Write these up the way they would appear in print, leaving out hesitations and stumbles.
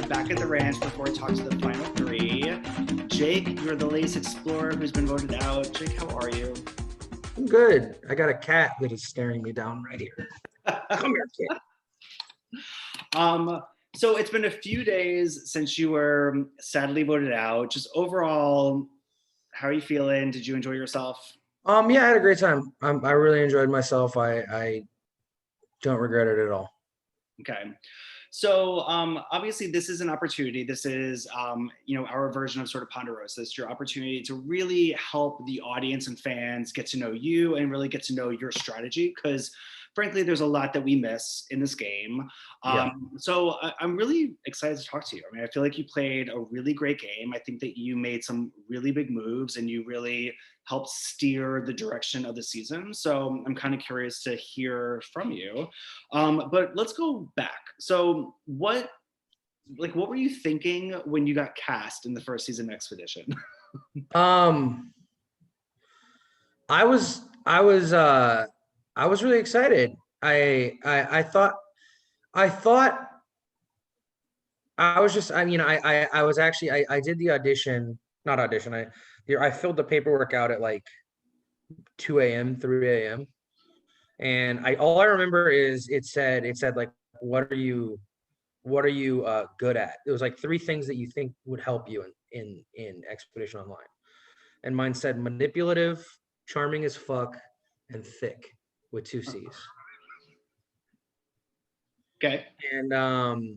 back at the ranch before we talk to the final three. Jake, you're the latest explorer who's been voted out. Jake, how are you? I'm good. I got a cat that is staring me down right here. Come here, kid. Um, so it's been a few days since you were sadly voted out. Just overall, how are you feeling? Did you enjoy yourself? Yeah, I had a great time. I really enjoyed myself. I don't regret it at all. Okay. So obviously this is an opportunity. This is, our version of sort of Ponderosa. It's your opportunity to really help the audience and fans get to know you and really get to know your strategy. Because frankly, there's a lot that we miss in this game. Yeah. I'm really excited to talk to you. I mean, I feel like you played a really great game. I think that you made some really big moves and you really helped steer the direction of the season. So I'm kind of curious to hear from you. But let's go back. So what were you thinking when you got cast in the first season Expedition? Um, I was really excited. I thought I was just I was actually I did the audition, not audition. I filled the paperwork out at like 2 a.m., 3 a.m. And I all I remember is it said like what are you good at? It was like three things that you think would help you in Expedition Online. And mine said manipulative, charming as fuck, and thick with two C's. Okay. And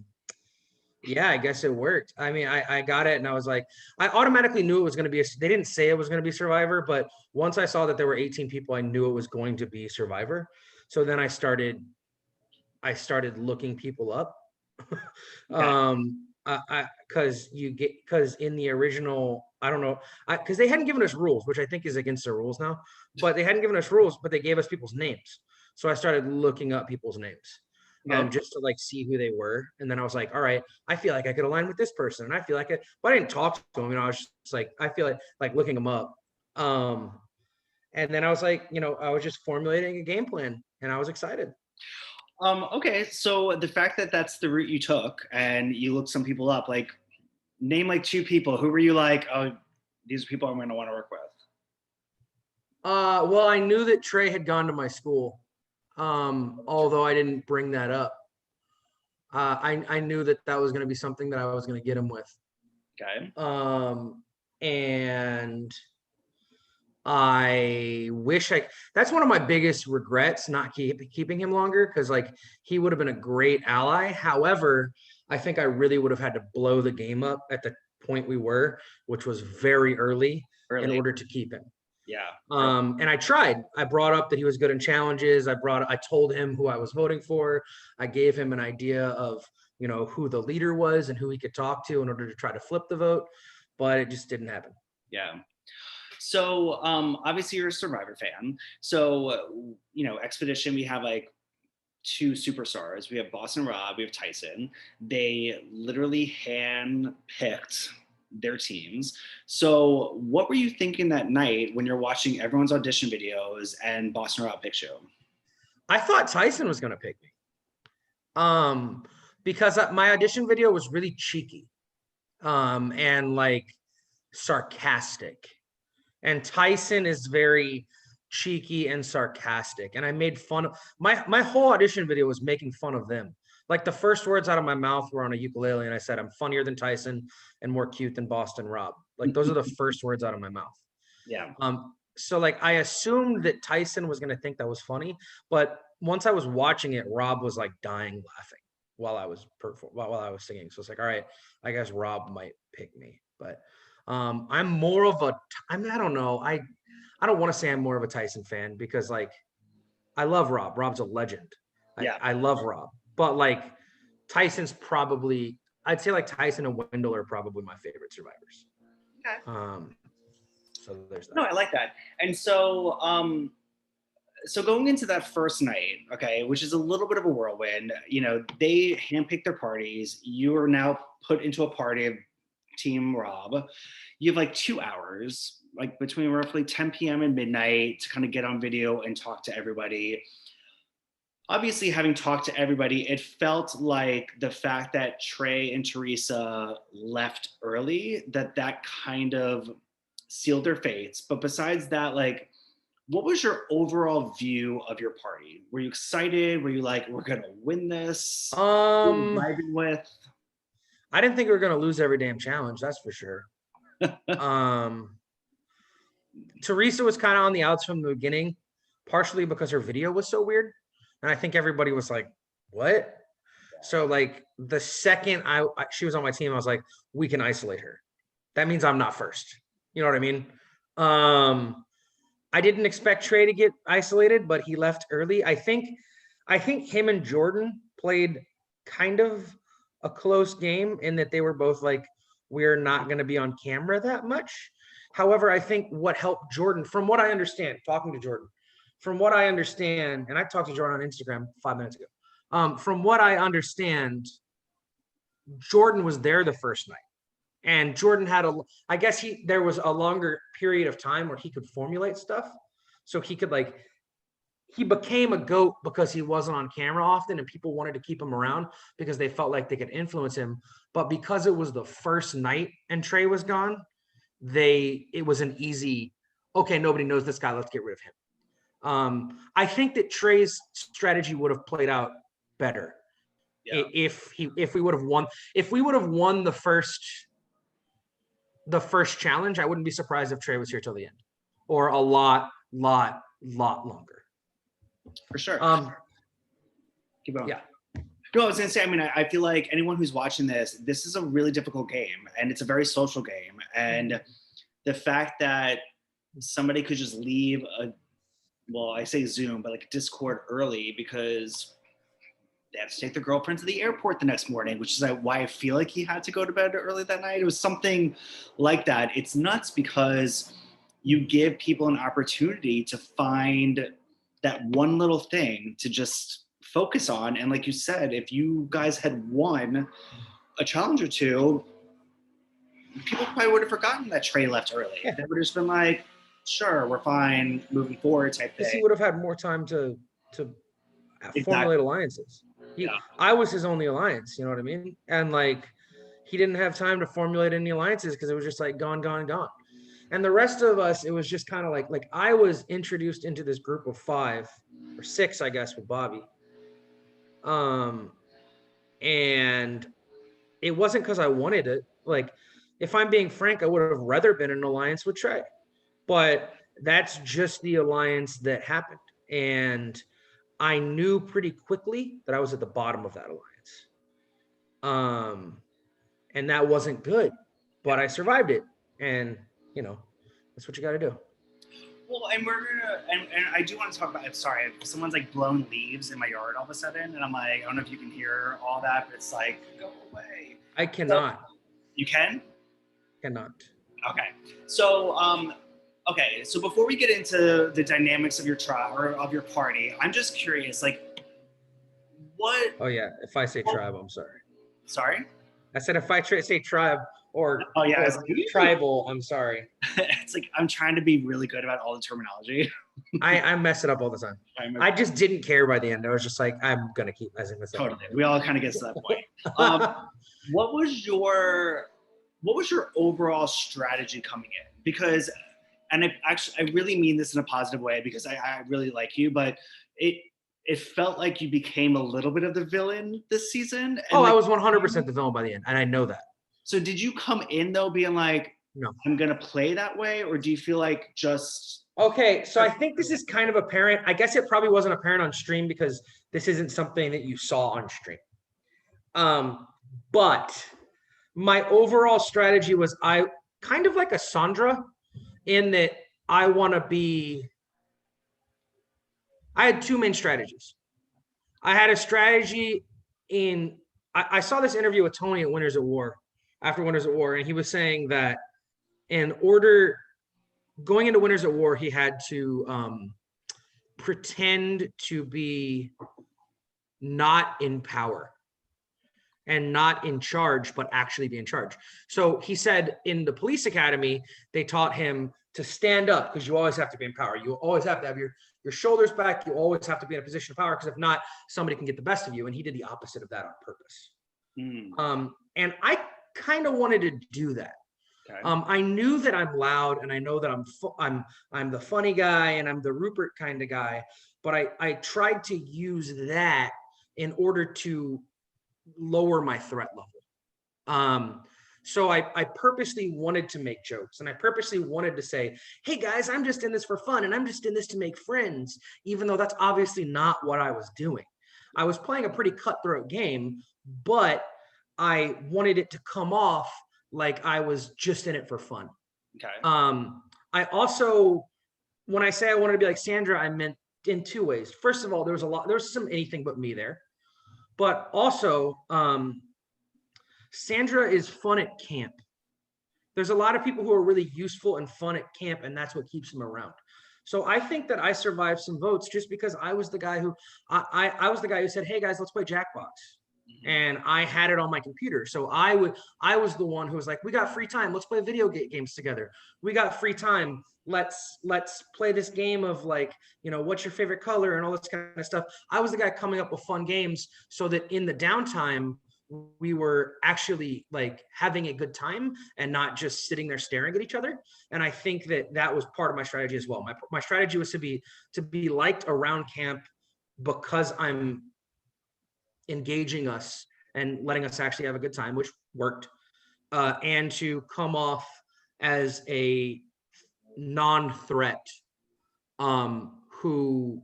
yeah, I guess it worked. I mean, I got it and I was like, I automatically knew it was going to be, they didn't say it was going to be Survivor, but once I saw that there were 18 people, I knew it was going to be Survivor. So then I started looking people up. Okay. Because in the original, I don't know, because they hadn't given us rules, which I think is against their rules now, but they hadn't given us rules, but they gave us people's names. So I started looking up people's names. Okay. Just to like see who they were. And then I was like, all right, I feel like I could align with this person. And I feel like it, but I didn't talk to them. I was just like, I feel like looking them up. And then I was like, I was just formulating a game plan and I was excited. Okay, so the fact that that's the route you took and you looked some people up, like name like two people. Who were you like, oh, these are people I'm going to want to work with? Well, I knew that Trey had gone to my school, although I didn't bring that up. I knew that was going to be something that I was going to get him with. Okay. And I wish that's one of my biggest regrets, not keeping him longer, because like he would have been a great ally. However, I think I really would have had to blow the game up at the point we were, which was very early, in order to keep him. Yeah. And I tried. I brought up that he was good in challenges. I told him who I was voting for. I gave him an idea of, who the leader was and who he could talk to in order to try to flip the vote, but it just didn't happen. Yeah. So obviously you're a Survivor fan. So, Expedition, we have like two superstars. We have Boston Rob, we have Tyson. They literally hand picked their teams. So what were you thinking that night when you're watching everyone's audition videos and Boston Rob picked you? I thought Tyson was going to pick me. Because my audition video was really cheeky, and like sarcastic. And Tyson is very cheeky and sarcastic. And I made fun of my whole audition video was making fun of them. Like the first words out of my mouth were on a ukulele, and I said, I'm funnier than Tyson and more cute than Boston Rob. Like those are the first words out of my mouth. Yeah. So like I assumed that Tyson was gonna think that was funny, but once I was watching it, Rob was like dying laughing while I was singing. So it's like, all right, I guess Rob might pick me. But I'm more of a I mean, I don't know. I don't want to say I'm more of a Tyson fan because like I love Rob. Rob's a legend. Yeah. I love Rob. But like Tyson's probably I'd say like Tyson and Wendell are probably my favorite survivors. Okay. So there's that. No, I like that. And so going into that first night, okay, which is a little bit of a whirlwind, they handpick their parties. You are now put into a party of Team Rob. You have like 2 hours, like between roughly 10 p.m. and midnight to kind of get on video and talk to everybody. obviously, having talked to everybody, it felt like the fact that Trey and Teresa left early, that kind of sealed their fates. But besides that, like, what was your overall view of your party? Were you excited? Were you like, we're gonna win this? Who were you Um, vibing with? I didn't think we were gonna lose every damn challenge, that's for sure. Um, Teresa was kind of on the outs from the beginning, partially because her video was so weird. And I think everybody was like, what? So like the second she was on my team, I was like, we can isolate her. That means I'm not first. You know what I mean? I didn't expect Trey to get isolated, but he left early. I think him and Jordan played kind of a close game in that they were both like, we're not going to be on camera that much. However, I think what helped Jordan, from what I understand, talking to Jordan, from what I understand, and I talked to Jordan on Instagram 5 minutes ago. From what I understand, Jordan was there the first night. And Jordan had I guess there was a longer period of time where he could formulate stuff. So he could he became a GOAT because he wasn't on camera often and people wanted to keep him around because they felt like they could influence him. But because it was the first night and Trey was gone, it was an easy, okay, nobody knows this guy, let's get rid of him. I think that Trey's strategy would have played out better if we would have won the first challenge. I wouldn't be surprised if Trey was here till the end, or a lot longer. For sure. Keep going. Yeah. No, I was gonna say, I mean, I feel like anyone who's watching this is a really difficult game and it's a very social game. And the fact that somebody could just leave I say Zoom, but like Discord early because they had to take their girlfriend to the airport the next morning, which is why I feel like he had to go to bed early that night. It was something like that. It's nuts because you give people an opportunity to find that one little thing to just focus on. And like you said, if you guys had won a challenge or two, people probably would have forgotten that Trey left early. Yeah. They would have just been like, sure, we're fine, moving forward type thing. He would have had more time to formulate alliances. I was his only alliance, you know what I mean? And like, he didn't have time to formulate any alliances because it was just like gone. And the rest of us, it was just kind of like I was introduced into this group of 5 or 6, I guess, with Bobby. And it wasn't because I wanted it. Like, if I'm being frank, I would have rather been in an alliance with Trey. But that's just the alliance that happened. And I knew pretty quickly that I was at the bottom of that alliance. And that wasn't good, but I survived it. And, you know, that's what you got to do. Well, and we're gonna, and I do want to talk about, I'm sorry, someone's like blown leaves in my yard all of a sudden. And I'm like, I don't know if you can hear all that, but it's like, go away. I cannot. So, you can? Cannot. Okay. So, okay. So before we get into the dynamics of your tribe or of your party, I'm just curious, like, what? Oh yeah. If I say tribe, I'm sorry. Sorry? I said, if I say tribe or, or tribal, I'm sorry. It's like, I'm trying to be really good about all the terminology. I mess it up all the time. I just didn't care by the end. I was just like, I'm going to keep messing this up. Totally. We all kind of get to that point. What was your overall strategy coming in? Because, and I really mean this in a positive way because I really like you, but it felt like you became a little bit of the villain this season. And I was 100% the villain by the end, and I know that. So did you come in though being like, no, I'm going to play that way? Or do you feel like just... Okay, so I think this is kind of apparent. I guess it probably wasn't apparent on stream because this isn't something that you saw on stream. But my overall strategy was I kind of like a Sandra in that I had 2 main strategies. I had a strategy I saw this interview with Tony at after Winners at War, and he was saying that going into Winners at War, he had to pretend to be not in power and not in charge, but actually be in charge. So he said in the police academy, they taught him to stand up because you always have to be in power. You always have to have your your shoulders back. You always have to be in a position of power, because if not, somebody can get the best of you. And he did the opposite of that on purpose. And I kind of wanted to do that. Okay. I knew that I'm loud, and I know that I'm the funny guy, and I'm the Rupert kind of guy, but I tried to use that in order to lower my threat level. So I purposely wanted to make jokes, and I purposely wanted to say, hey guys, I'm just in this for fun, and I'm just in this to make friends, even though that's obviously not what I was doing. I was playing a pretty cutthroat game, but I wanted it to come off like I was just in it for fun. Okay. I also, when I say I wanted to be like Sandra, I meant in two ways. First of all, there was some anything but me there, but also, Sandra is fun at camp. There's a lot of people who are really useful and fun at camp, and that's what keeps them around. So I think that I survived some votes just because I was the guy who I was the guy who said, hey guys, let's play Jackbox. And I had it on my computer. So I was the one who was like, we got free time. Let's play video games together. We got free time. Let's play this game of like, you know, what's your favorite color and all this kind of stuff. I was the guy coming up with fun games so that in the downtime, we were actually like having a good time and not just sitting there staring at each other. And I think that that was part of my strategy as well. My strategy was to be liked around camp because I'm engaging us and letting us actually have a good time, which worked, and to come off as a non-threat who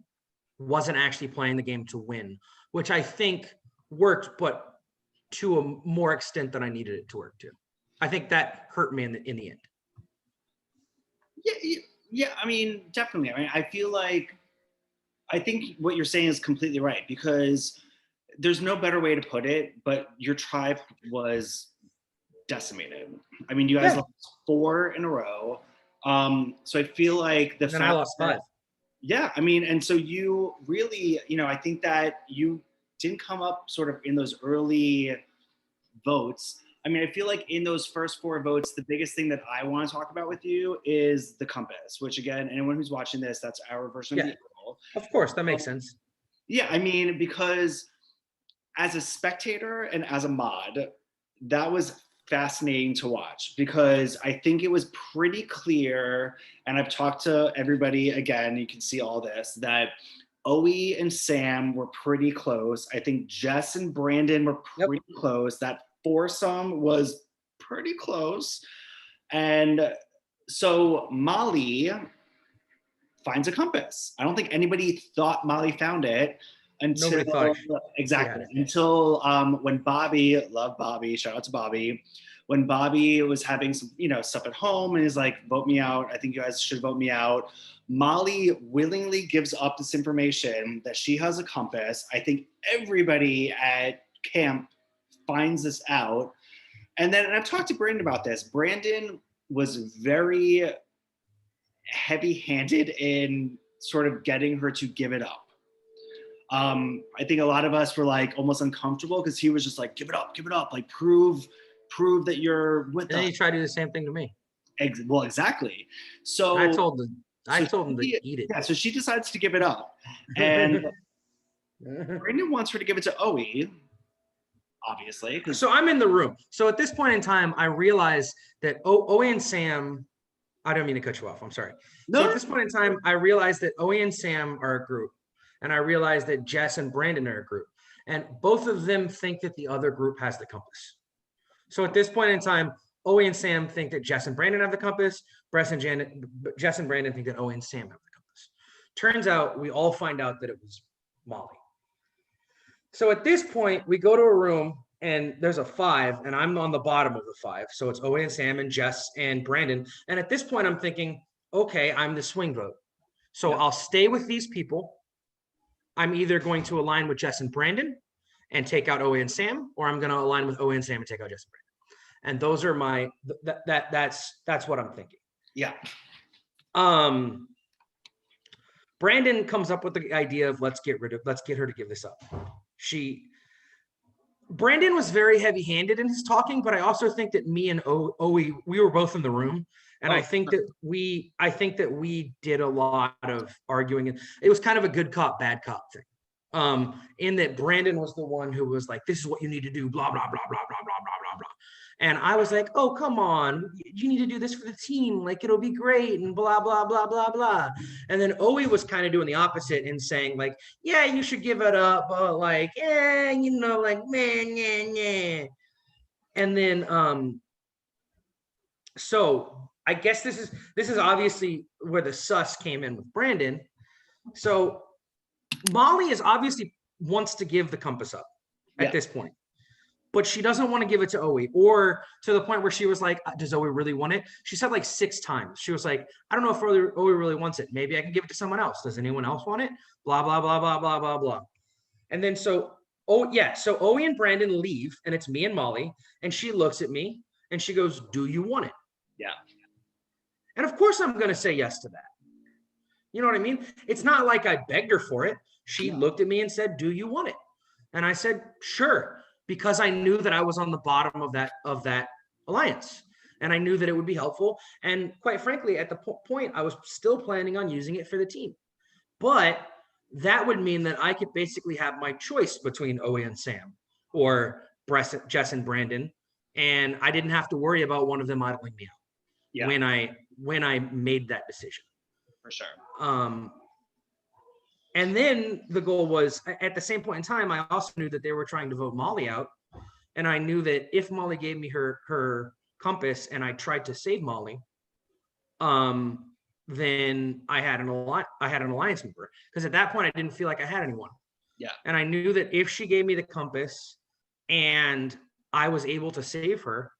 wasn't actually playing the game to win, which I think worked, but to a more extent than I needed it to work to. I think that hurt me in the end. Yeah. I mean, definitely. I mean, I think what you're saying is completely right, because there's no better way to put it, but your tribe was decimated. I mean, you guys lost 4 in a row. So I feel like the fact I lost 5. Yeah, I mean, and so you really, you know, I think that you didn't come up sort of in those early votes. I mean, I feel like in those first 4 votes, the biggest thing that I want to talk about with you is the compass, which again, anyone who's watching this, that's our version of the Eagle. Of course, that makes sense. Yeah, I mean, because as a spectator and as a mod, that was fascinating to watch, because I think it was pretty clear, and I've talked to everybody again, you can see all this, that Owie and Sam were pretty close. I think Jess and Brandon were pretty close. That foursome was pretty close. And so Molly finds a compass. I don't think anybody thought Molly found it until when Bobby, love Bobby, shout out to Bobby, when Bobby was having some, you know, stuff at home and is like, vote me out, I think you guys should vote me out. Molly willingly gives up this information that she has a compass. I think everybody at camp finds this out. And I've talked to Brandon about this. Brandon was very heavy-handed in sort of getting her to give it up. I think a lot of us were like almost uncomfortable because he was just like, give it up, like prove that you're with us. And then he tried to do the same thing to me. Well, exactly. So I told him to eat it. Yeah, so she decides to give it up. And Brandon wants her to give it to Owie, obviously. So I'm in the room. So at this point in time, I realized that Owie and Sam, I don't mean to cut you off, I'm sorry. No. So at this point in time, I realized that Owie and Sam are a group. And I realized that Jess and Brandon are a group. And both of them think that the other group has the compass. So at this point in time, Owie and Sam think that Jess and Brandon have the compass. Jess and Brandon think that Owie and Sam have the compass. Turns out, we all find out that it was Molly. So at this point, we go to a room and there's a 5 and I'm on the bottom of the 5. So it's Owie and Sam and Jess and Brandon. And at this point, I'm thinking, okay, I'm the swing vote. So I'll stay with these people. I'm either going to align with Jess and Brandon and take out Owie and Sam, or I'm going to align with Owie and Sam and take out Jess and Brandon. And those are my, that's what I'm thinking. Yeah. Brandon comes up with the idea of let's get her to give this up. Brandon was very heavy-handed in his talking, but I also think that me and Owie, we were both in the room. And I think that we did a lot of arguing, and it was kind of a good cop, bad cop thing. In that Brandon was the one who was like, this is what you need to do, blah, blah, blah, blah, blah, blah, blah, blah, blah. And I was like, oh, come on, you need to do this for the team. Like, it'll be great and blah, blah, blah, blah, blah. And then Owie was kind of doing the opposite and saying like, yeah, you should give it up. But like, yeah, you know, like, man, yeah, yeah. And then, so I guess this is obviously where the sus came in with Brandon. So Molly is obviously wants to give the compass up at this point, but she doesn't want to give it to Owie, or to the point where she was like, does Owie really want it? She said like 6 times. She was like, I don't know if Owie really wants it. Maybe I can give it to someone else. Does anyone else want it? Blah, blah, blah, blah, blah, blah, blah. And then so Owie and Brandon leave, and it's me and Molly, and she looks at me and she goes, do you want it? Yeah. And of course I'm going to say yes to that. You know what I mean? It's not like I begged her for it. She looked at me and said, do you want it? And I said, sure, because I knew that I was on the bottom of that alliance. And I knew that it would be helpful. And quite frankly, at the point, I was still planning on using it for the team. But that would mean that I could basically have my choice between Owie and Sam, or Jess and Brandon. And I didn't have to worry about one of them idling me out when I made that decision. For sure. And then the goal was, at the same point in time, I also knew that they were trying to vote Molly out. And I knew that if Molly gave me her compass and I tried to save Molly, then I had an alliance member. Because at that point, I didn't feel like I had anyone. Yeah. And I knew that if she gave me the compass and I was able to save her,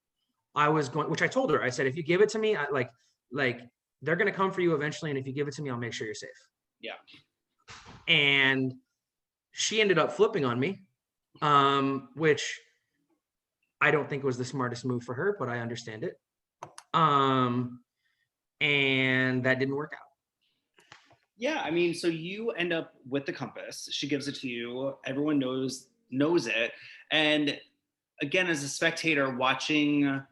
I was going, which I told her, I said, if you give it to me, they're going to come for you eventually. And if you give it to me, I'll make sure you're safe. Yeah. And she ended up flipping on me, which I don't think was the smartest move for her, but I understand it. And that didn't work out. Yeah, I mean, so you end up with the compass. She gives it to you. Everyone knows it. And again, as a spectator watching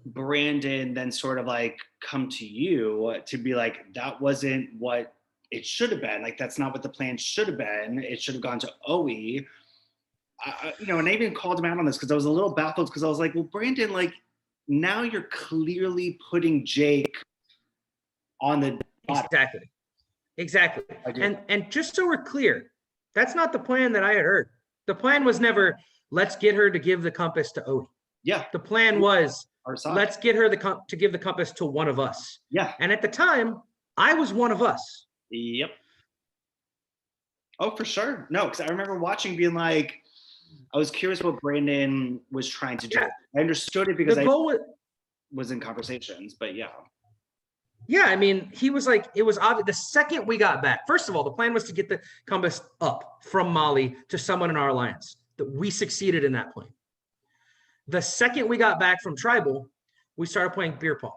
Brandon then sort of like come to you to be like, that wasn't what it should have been. Like, that's not what the plan should have been. It should have gone to Owie. And I even called him out on this because I was a little baffled, because I was like, well, Brandon, like, now you're clearly putting Jake on the bottom. Exactly. And just so we're clear, that's not the plan that I had heard. The plan was never, let's get her to give the compass to Owie. Yeah. The plan was, let's get her to give the compass to one of us. Yeah. And at the time, I was one of us. Yep. Oh, for sure. No, because I remember watching, being like, I was curious what Brandon was trying to do. Yeah. I understood it because I was in conversations, but yeah. Yeah, I mean, he was like, it was obvious. The second we got back, first of all, the plan was to get the compass up from Molly to someone in our alliance. That we succeeded in that plan. The second we got back from Tribal, we started playing beer pong.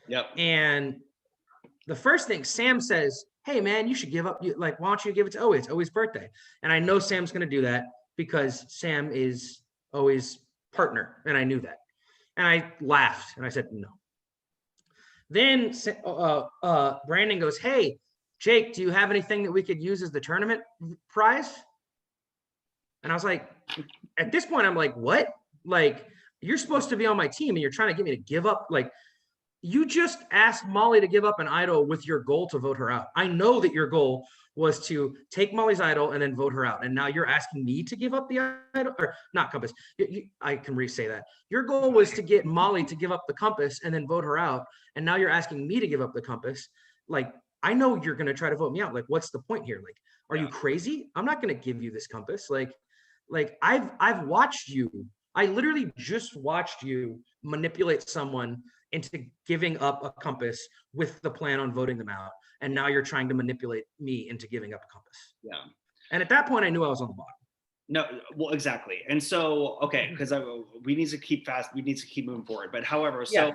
Yep. And the first thing Sam says, hey man, you should give up. Why don't you give it to Owie? It's Owie's birthday. And I know Sam's going to do that because Sam is Owie's partner. And I knew that. And I laughed and I said, no. Then Brandon goes, hey, Jake, do you have anything that we could use as the tournament prize? And I was like, at this point, I'm like, what? Like, you're supposed to be on my team and you're trying to get me to give up. Like, you just asked Molly to give up an idol with your goal to vote her out. I know that your goal was to take Molly's idol and then vote her out. And now you're asking me to give up the idol, or not compass. I can re-say that. Your goal was to get Molly to give up the compass and then vote her out. And now you're asking me to give up the compass. Like, I know you're going to try to vote me out. Like, what's the point here? Like, are you crazy? I'm not going to give you this compass. Like I've watched you. I literally just watched you manipulate someone into giving up a compass with the plan on voting them out. And now you're trying to manipulate me into giving up a compass. Yeah. And at that point, I knew I was on the bottom. No, well, exactly. And so, okay, because we need to keep fast. We need to keep moving forward. But however, so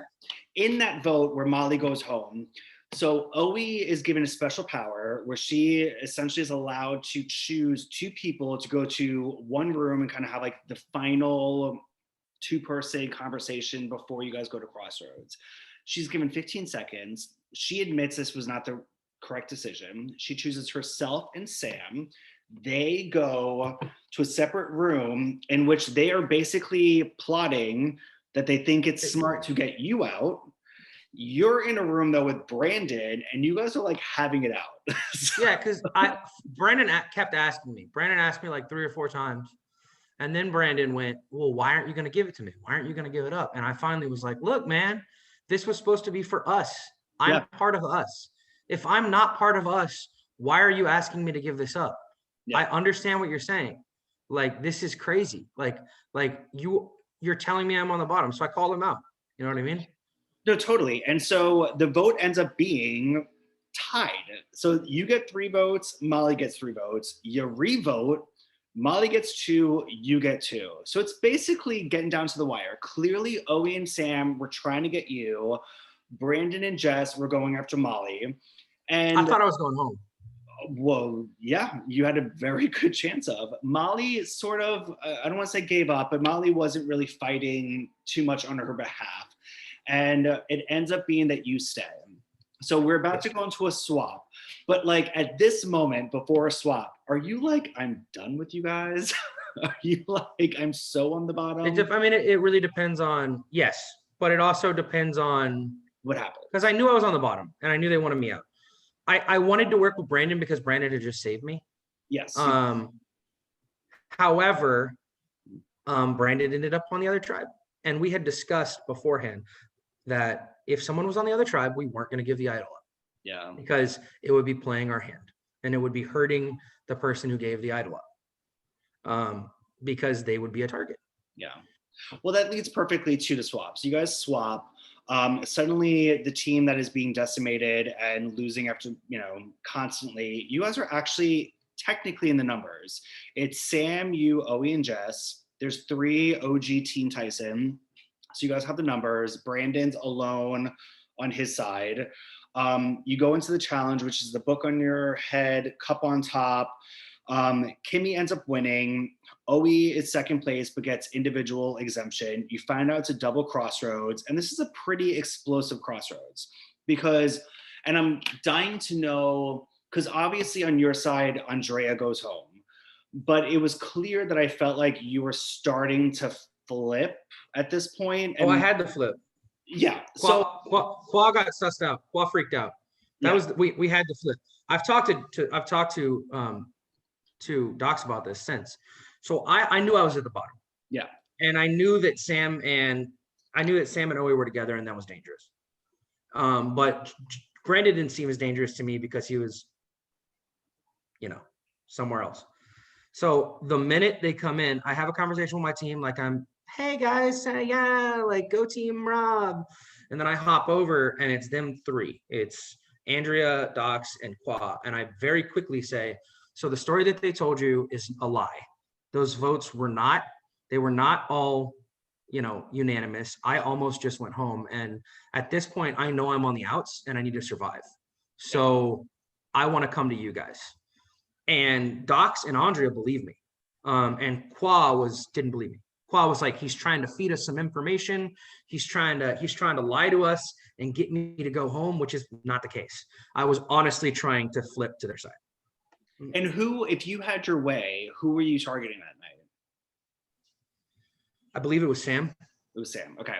in that vote where Molly goes home, so Owie is given a special power where she essentially is allowed to choose 2 people to go to one room and kind of have like the final two-person conversation before you guys go to Crossroads. She's given 15 seconds. She admits this was not the correct decision. She chooses herself and Sam. They go to a separate room in which they are basically plotting that they think it's smart to get you out. You're in a room though with Brandon, and you guys are like having it out. Yeah, because Brandon kept asking me. Brandon asked me like 3 or 4 times. And then Brandon went, well, why aren't you going to give it to me? Why aren't you going to give it up? And I finally was like, look, man, this was supposed to be for us. I'm part of us. If I'm not part of us, why are you asking me to give this up? Yeah. I understand what you're saying. Like, this is crazy. Like you're telling me I'm on the bottom. So I called him out. You know what I mean? No, totally. And so the vote ends up being tied. So you get 3 votes, Molly gets 3 votes. You re-vote, Molly gets 2, you get 2. So it's basically getting down to the wire. Clearly, Owie and Sam were trying to get you. Brandon and Jess were going after Molly. And I thought I was going home. Well, yeah, you had a very good chance of. Molly sort of, I don't want to say gave up, but Molly wasn't really fighting too much on her behalf. And it ends up being that you stay. So we're about to go into a swap. But like at this moment before a swap, are you like, I'm done with you guys? Are you like, I'm so on the bottom? It really depends on, yes, but it also depends on what happened. Because I knew I was on the bottom and I knew they wanted me out. I wanted to work with Brandon because Brandon had just saved me. Yes. However, Brandon ended up on the other tribe. And we had discussed beforehand that if someone was on the other tribe, we weren't going to give the idol up. Yeah. Because it would be playing our hand and it would be hurting the person who gave the idol up. Because they would be a target. Yeah. Well, that leads perfectly to the swap. So you guys swap. Suddenly the team that is being decimated and losing after, constantly, you guys are actually technically in the numbers. It's Sam, you, Owie, and Jess. There's 3 OG Team Tyson. So you guys have the numbers. Brandon's alone on his side. You go into the challenge, which is the book on your head, cup on top. Kimmy ends up winning. Owie is second place, but gets individual exemption. You find out it's a double crossroads. And this is a pretty explosive crossroads because, and I'm dying to know, because obviously on your side, Andrea goes home. But it was clear that I felt like you were starting to flip at this point. And I had to flip. Yeah. Qua got sussed out. Qua freaked out. That was we had to flip. I've talked to Docs about this since. So I knew I was at the bottom. Yeah. And I knew that Sam and Owie were together and that was dangerous. But Brandon didn't seem as dangerous to me because he was, somewhere else. So the minute they come in, I have a conversation with my team, like hey guys, like go Team Rob. And then I hop over and it's them 3. It's Andrea, Docs, and Qua. And I very quickly say, so the story that they told you is a lie. Those votes were not all, unanimous. I almost just went home. And at this point, I know I'm on the outs and I need to survive. So I want to come to you guys. And Docs and Andrea believe me. And Qua didn't believe me. Qua was like, he's trying to feed us some information. He's trying to lie to us and get me to go home, which is not the case. I was honestly trying to flip to their side. And if you had your way, who were you targeting that night? I believe it was Sam. It was Sam. Okay.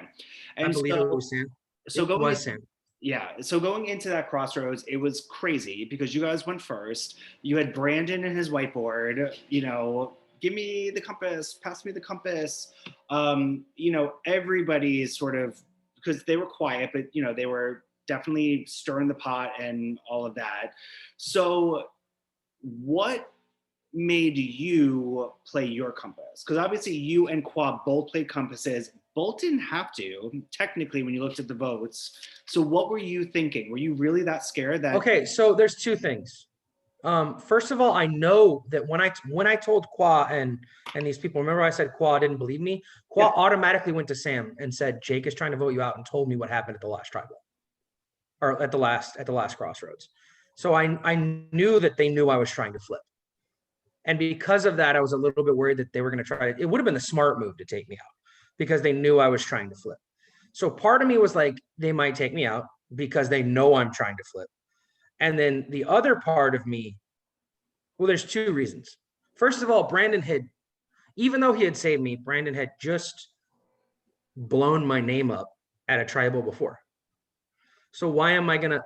And I believe it was Sam. Sam. Yeah. So going into that crossroads, it was crazy because you guys went first. You had Brandon and his whiteboard, give me the compass, pass me the compass. Everybody sort of, because they were quiet, but they were definitely stirring the pot and all of that. So what made you play your compass? Because obviously you and Qua both played compasses. Both didn't have to, technically, when you looked at the votes. So what were you thinking? Were you really that scared that? Okay, so there's 2 things. First of all, I know that when I told Qua and these people, remember I said Qua didn't believe me? Qua automatically went to Sam and said, Jake is trying to vote you out, and told me what happened at the last tribal. Or at the last crossroads. So I knew that they knew I was trying to flip. And because of that, I was a little bit worried that they were going to try it. It would have been the smart move to take me out. because they knew I was trying to flip. So part of me was like, they might take me out because they know I'm trying to flip. And then the other part of me, well, there's two reasons. First of all, Brandon had, even though he had saved me, Brandon had just blown my name up at a tribal before. So why am I gonna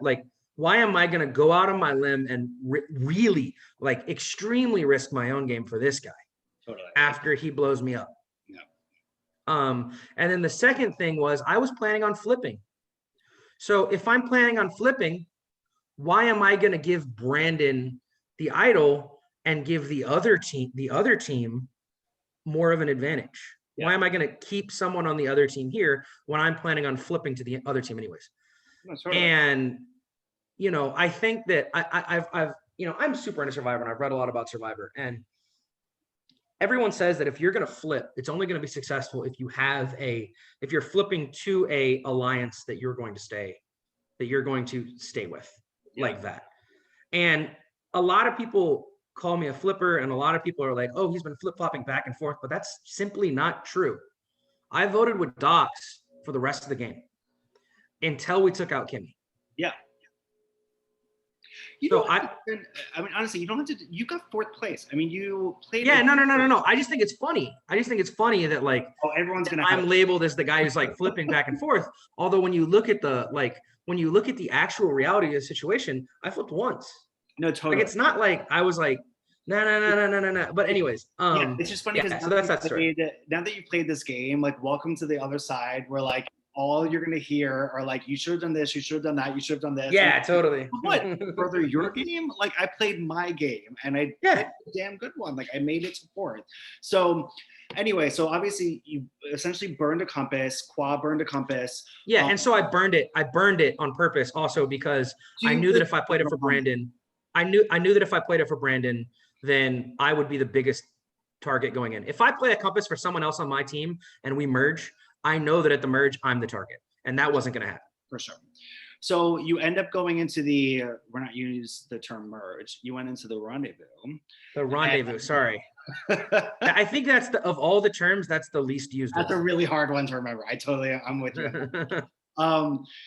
go out on my limb and really like extremely risk my own game for this guy after he blows me up? Yeah. And then the second thing was I was planning on flipping. So if I'm planning on flipping, why am I gonna give Brandon the idol and give the other team more of an advantage? Yeah. Why am I going to keep someone on the other team here when I'm planning on flipping to the other team anyways? And, you know, I think that I've, you know, I'm super into Survivor and I've read a lot about Survivor, and everyone says that if you're going to flip, it's only going to be successful if if you're flipping to a alliance that you're going to stay with, yeah, like that. And a lot of people call me a flipper, and a lot of people are like, oh, he's been flip-flopping back and forth, but that's simply not true. I voted with Docs for the rest of the game until we took out Kimmy. Yeah. I mean, honestly, you don't have to. You got 4th place. I mean, you played. Yeah, no. I just think it's funny. That like, everyone's gonna. I'm labeled as the guy who's like flipping back and forth. Although when you look at the actual reality of the situation, I flipped once. No, totally. Like, it's not like I was like, no. But anyways, yeah, it's just funny because so that's that story. Now that you played this game, like, welcome to the other side, where like all you're gonna hear are like, you should have done this, you should have done that, you should have done this. Yeah, and totally. What? Further your game? Like, I played my game and I played a damn good one. Like, I made it to 4th. So anyway, so obviously you essentially burned a compass. Qua burned a compass. Yeah, and so I burned it on purpose also because I knew that if I played it for Brandon, I knew that if I played it for Brandon, then I would be the biggest target going in. If I play a compass for someone else on my team and we merge, I know that at the merge, I'm the target. And that wasn't going to happen. For sure. So you end up going into we're not use the term merge. You went into the rendezvous. The rendezvous, sorry. I think that's of all the terms, that's the least used. That's a really hard one to remember. I'm with you.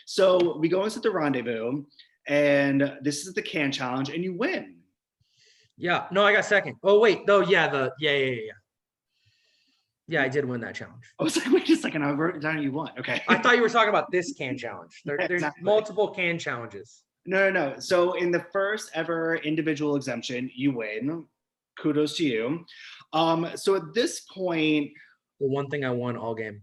So we go into the rendezvous, and this is the can challenge, and you win. Yeah. No, I got second. Oh wait, though. Yeah. Yeah, I did win that challenge. I was like, wait a second, I wrote it down. You won. Okay. I thought you were talking about this can challenge. There's multiple can challenges. No. So in the first ever individual exemption, you win. Kudos to you. So at this point, the one thing I won all game.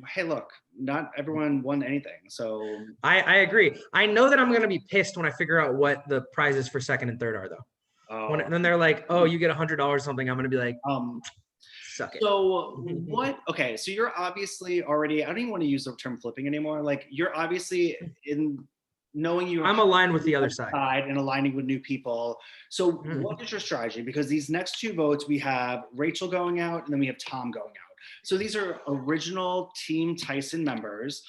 Hey, look, not everyone won anything. So I agree. I know that I'm going to be pissed when I figure out what the prizes for second and third are, though. Then they're like, oh, you get $100 or something. I'm going to be like, suck it. So what? Okay, so you're obviously already. I don't even want to use the term flipping anymore. Like, you're obviously in knowing you. I'm aligned with the other side and aligning with new people. So what is your strategy? Because these next 2 votes, we have Rachel going out, and then we have Tom going out. So these are original Team Tyson members.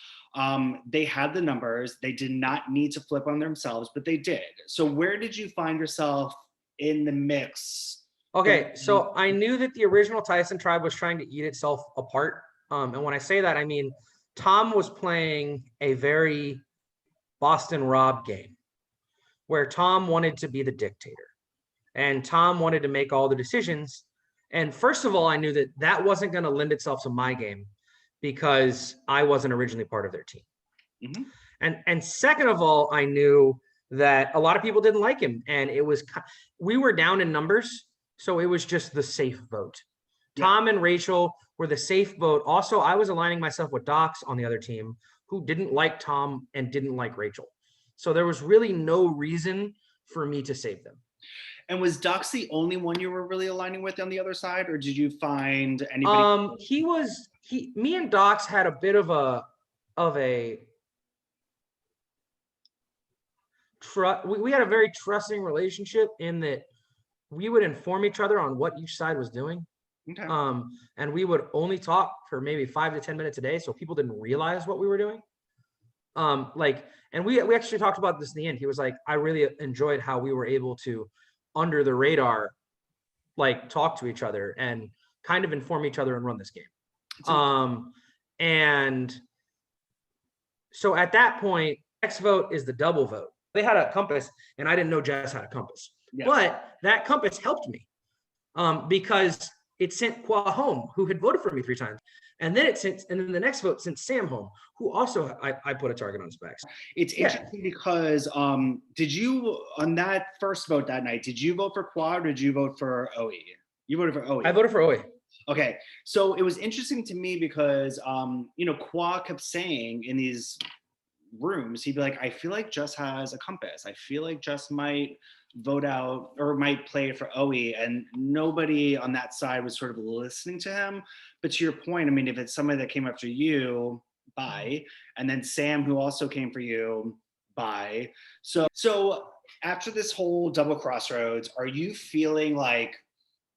They had the numbers. They did not need to flip on themselves, but they did. So where did you find yourself in the mix? Okay, so I knew that the original Tyson tribe was trying to eat itself apart. And when I say that, I mean, Tom was playing a very Boston Rob game where Tom wanted to be the dictator and Tom wanted to make all the decisions. And first of all, I knew that that wasn't going to lend itself to my game because I wasn't originally part of their team. Mm-hmm. And second of all, I knew that a lot of people didn't like him, and we were down in numbers. So it was just the safe vote. Yeah. Tom and Rachel were the safe vote. Also, I was aligning myself with Docs on the other team who didn't like Tom and didn't like Rachel. So there was really no reason for me to save them. And was Docs the only one you were really aligning with on the other side, or did you find anybody? Me and Docs had a bit of a we had a very trusting relationship in that we would inform each other on what each side was doing. Okay. And we would only talk for maybe 5 to 10 minutes a day, so people didn't realize what we were doing. And we actually talked about this in the end. He was like, I really enjoyed how we were able to, under the radar, like, talk to each other and kind of inform each other and run this game. And so at that point, next vote is the double vote. They had a compass, and I didn't know Jess had a compass. Yeah. But that compass helped me because it sent Qua home, who had voted for me 3 times. And then then the next vote sent Sam home, who also I put a target on his back. It's interesting because did you, on that first vote that night, did you vote for Qua or did you vote for Oe? You voted for Oe. I voted for Oe. Okay, so it was interesting to me because Qua kept saying in these rooms, he'd be like, I feel like Jess has a compass. I feel like Jess might vote out or might play it for Oe, and nobody on that side was sort of listening to him. But to your point, I mean, if it's somebody that came after you, bye. And then Sam, who also came for you, bye. So after this whole double crossroads, are you feeling like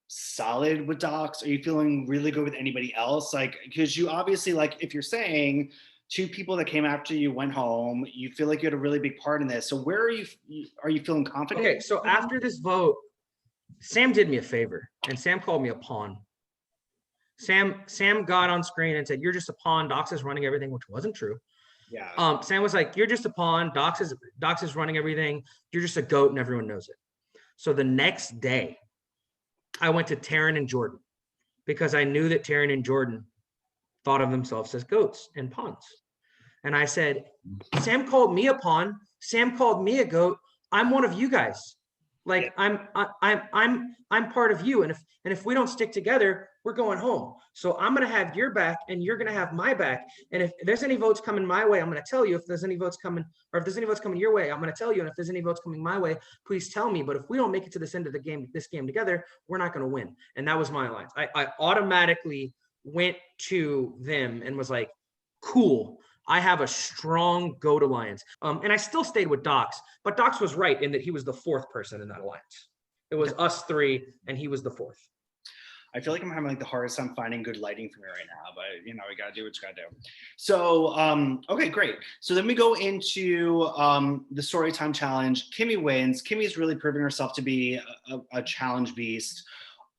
solid with Docs? Are you feeling really good with anybody else? Like, because you obviously, like, if you're saying 2 people that came after you went home, you feel like you had a really big part in this. So where are you feeling confident? Okay, so after this vote, Sam did me a favor, and Sam called me a pawn. Sam got on screen and said, "You're just a pawn. Docs is running everything," which wasn't true. Yeah. Sam was like, "You're just a pawn. Docs is running everything. You're just a goat, and everyone knows it." So the next day, I went to Taryn and Jordan because I knew that Taryn and Jordan thought of themselves as goats and pawns. And I said, Sam called me a pawn. Sam called me a goat. I'm one of you guys. Like, I'm part of you. And if we don't stick together, we're going home. So I'm going to have your back and you're going to have my back. And if there's any votes coming my way, I'm going to tell you. If there's any votes coming, or if there's any votes coming your way, I'm going to tell you. And if there's any votes coming my way, please tell me. But if we don't make it to this end of the game, this game together, we're not going to win. And that was my alliance. I automatically went to them and was like, cool. I have a strong GOAT alliance. And I still stayed with Docs, but Docs was right in that he was the 4th person in that alliance. It was us 3 and he was the 4th. I feel like I'm having like the hardest time finding good lighting for me right now, but we gotta do what you gotta do. So, okay, great. So then we go into the Storytime Challenge. Kimmy wins. Kimmy's really proving herself to be a challenge beast.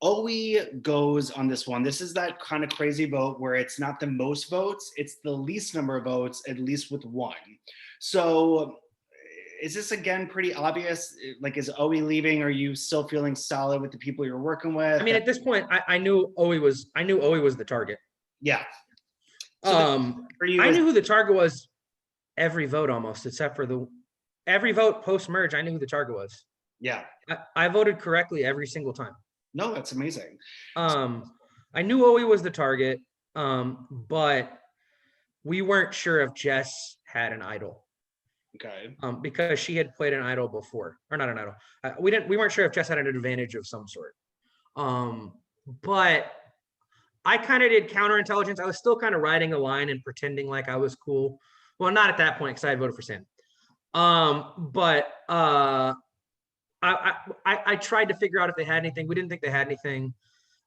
Oe goes on this one. This is that kind of crazy vote where it's not the most votes, it's the least number of votes, at least with 1. So is this again pretty obvious? Like, is Oe leaving? Are you still feeling solid with the people you're working with? I mean, at this point, I knew Oe was the target. Yeah. So I knew who the target was every vote almost, except for every vote post-merge, I knew who the target was. Yeah. I voted correctly every single time. No, that's amazing. I knew Oe was the target, but we weren't sure if Jess had an idol. Okay. Because she had played an idol before, or not an idol. We weren't sure if Jess had an advantage of some sort. But I kind of did counterintelligence. I was still kind of riding a line and pretending like I was cool. Well, not at that point because I had voted for Sam. But I tried to figure out if they had anything. We didn't think they had anything.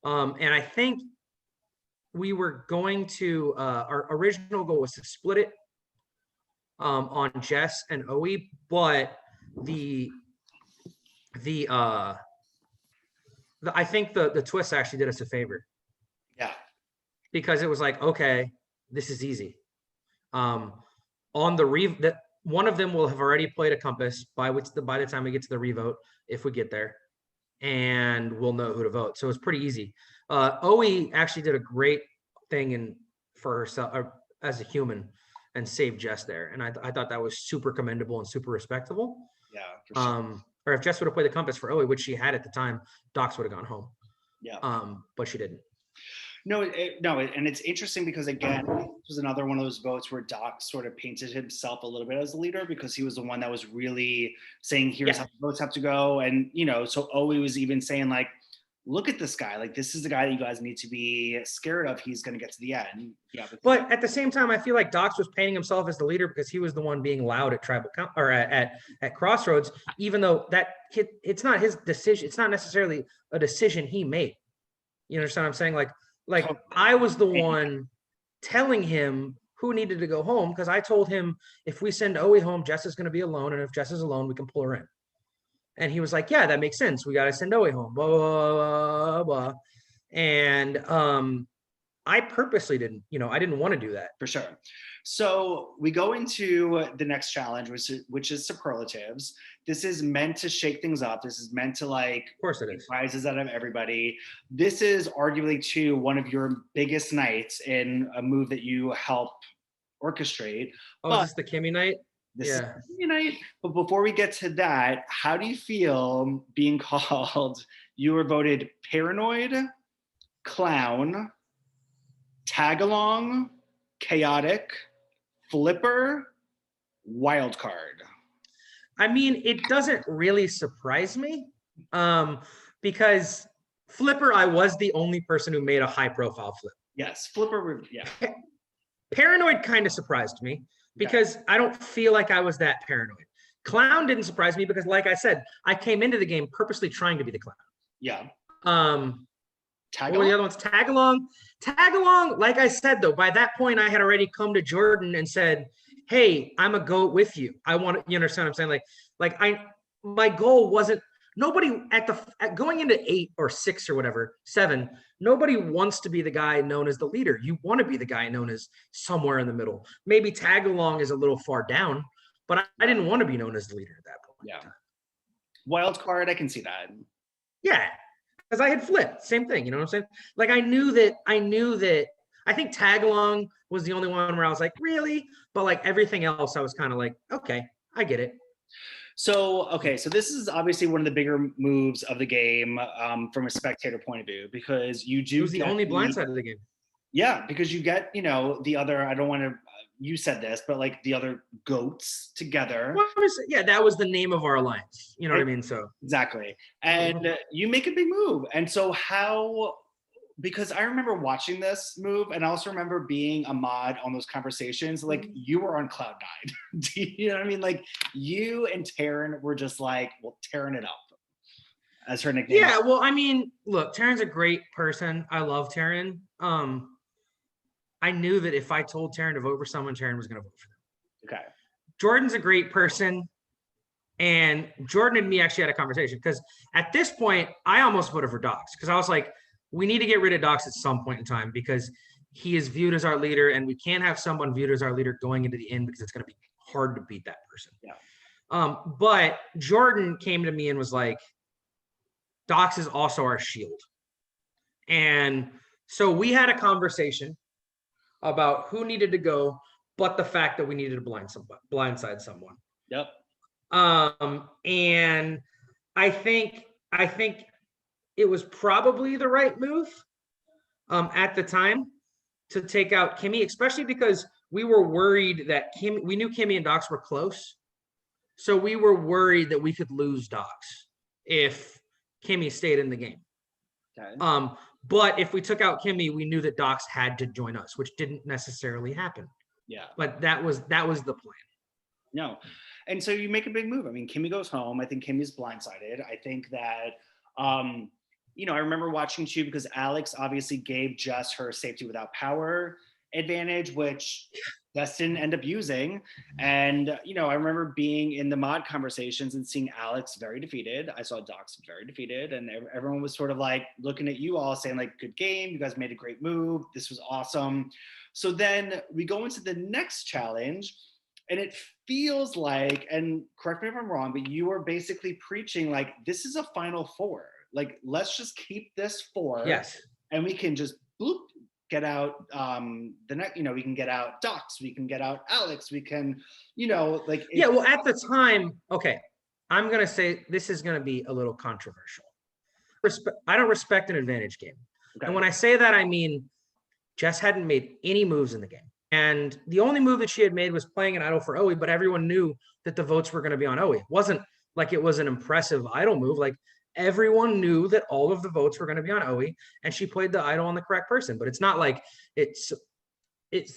And I think we were going to, our original goal was to split it on Jess and Oe, but I think the twist actually did us a favor. Yeah. Because it was like, okay, this is easy. On the one of them will have already played a compass by the time we get to the revote, if we get there, and we'll know who to vote. So it's pretty easy. Oe actually did a great thing for herself as a human and saved Jess there. And I thought that was super commendable and super respectable. Yeah, for sure. Or if Jess would have played the compass for Oe, which she had at the time, Docs would have gone home. Yeah. But she didn't. No, and it's interesting because, again, this was another one of those votes where Doc sort of painted himself a little bit as a leader because he was the one that was really saying, here's how the votes have to go. And, so Oe was even saying, like, look at this guy. Like, this is the guy that you guys need to be scared of. He's going to get to the end. Yeah. But at the same time, I feel like Docs was painting himself as the leader because he was the one being loud at tribal or at Crossroads, even though it's not his decision. It's not necessarily a decision he made. You understand what I'm saying? Like I was the one telling him who needed to go home because I told him if we send Oe home, Jess is going to be alone. And if Jess is alone, we can pull her in. And he was like, yeah, that makes sense. We got to send Oe home, blah, blah, blah, blah. And I purposely didn't, I didn't want to do that. For sure. So we go into the next challenge, which is superlatives. This is meant to shake things up. This is meant to like Of course it take is. prizes out of everybody. This is arguably too one of your biggest nights in a move that you help orchestrate. Oh, is But this the Kimmy night? this is Yeah. your night. But before we get to that, how do you feel being called? You were voted paranoid, clown, tag along, chaotic, flipper, wild card. I mean, it doesn't really surprise me because Flipper, I was the only person who made a high profile flip. Yes, flipper. Yeah. Paranoid kind of surprised me because I don't feel like I was that paranoid. Clown didn't surprise me because, like I said, I came into the game purposely trying to be the clown. Yeah. What were the other ones? Tag along. Tag along, like I said, though, by that point, I had already come to Jordan and said, hey, I'm a goat with you. I want to, you understand what I'm saying? My goal wasn't, nobody at going into 8 or 6 or whatever, 7, nobody wants to be the guy known as the leader. You want to be the guy known as somewhere in the middle. Maybe tag along is a little far down, but I didn't want to be known as the leader at that point. Yeah. Wild card, I can see that. Yeah. Because I had flipped, same thing, you know what I'm saying? Like I knew that, I think tag along was the only one where I was like, really? But like everything else, I was kind of like, okay, I get it. So this is obviously one of the bigger moves of the game from a spectator point of view, because you do. It was the only blind side of the game. Yeah, because you get, the other, I don't want to, you said this, but like the other goats together. Well, yeah, that was the name of our alliance. You know what I mean? So exactly. And you make a big move. And so because I remember watching this move, and I also remember being a mod on those conversations, like you were on cloud nine. Do you know what I mean? Like you and Taryn were just like, well, tearing it up, as her nickname. Yeah, well, I mean, look, Taryn's a great person. I love Taryn. I knew that if I told Taryn to vote for someone, Taryn was going to vote for them. Okay. Jordan's a great person. And Jordan and me actually had a conversation because at this point, I almost voted for Docs because I was like, we need to get rid of Docs at some point in time because he is viewed as our leader and we can't have someone viewed as our leader going into the end because it's going to be hard to beat that person. Yeah. But Jordan came to me and was like, Docs is also our shield. And so we had a conversation about who needed to go, but the fact that we needed to blindside someone. Yep. And I think it was probably the right move at the time to take out Kimmy, especially because we were worried that we knew Kimmy and Docs were close. So we were worried that we could lose Docs if Kimmy stayed in the game. Okay. But if we took out Kimmy, we knew that Docs had to join us, which didn't necessarily happen. Yeah. But that was the plan. No. And so you make a big move. I mean, Kimmy goes home. I think Kimmy's blindsided. I think that, I remember watching too, because Alex obviously gave Jess her safety without power advantage, which Jess didn't end up using. And, I remember being in the mod conversations and seeing Alex very defeated. I saw Docs very defeated, and everyone was sort of like looking at you all saying like, good game. You guys made a great move. This was awesome. So then we go into the next challenge, and it feels like, and correct me if I'm wrong, but you are basically preaching like, this is a final 4. Like, let's just keep this 4. Yes. And we can just get out we can get out Docs, we can get out Alex, we can, like. Yeah, well, at the time, okay, I'm going to say this is going to be a little controversial. I don't respect an advantage game. Okay. And when I say that, I mean, Jess hadn't made any moves in the game. And the only move that she had made was playing an idol for Owie, but everyone knew that the votes were going to be on Owie. It wasn't like it was an impressive idol move. Like everyone knew that all of the votes were going to be on Owie, and she played the idol on the correct person. But it's not like it's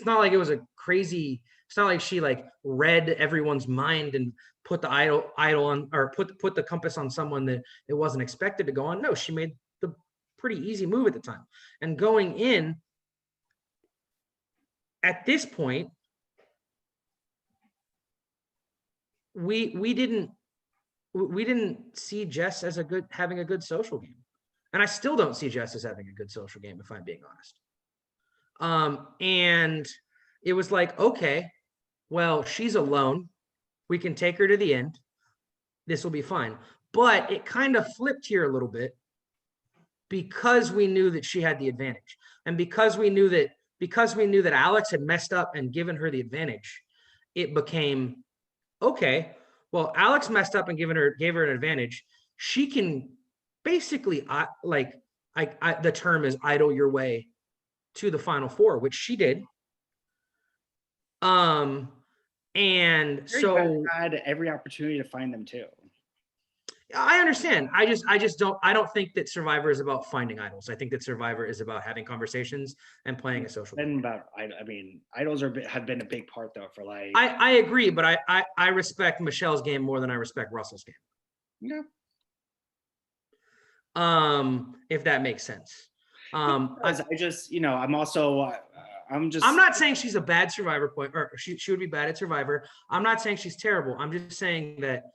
not like it was a crazy. It's not like she like read everyone's mind and put the idol on, or put the compass on someone that it wasn't expected to go on. No, she made the pretty easy move at the time. And going in, at this point, we didn't see Jess as having a good social game. And I still don't see Jess as having a good social game, if I'm being honest. And it was like, okay, well, she's alone. We can take her to the end. This will be fine. But it kind of flipped here a little bit because we knew that she had the advantage. And because we knew that Alex had messed up and given her the advantage, it became, okay, well, Alex messed up and gave her an advantage. She can basically the term is idle your way to the final four, which she did. And so had every opportunity to find them too. I understand. I don't think that Survivor is about finding idols. I think that Survivor is about having conversations and playing a social game. I mean, idols have been a big part though for like. I agree, but I respect Michelle's game more than I respect Russell's game. Yeah. If that makes sense. I'm not saying she's a bad Survivor point, or she would be bad at Survivor. I'm not saying she's terrible. I'm just saying that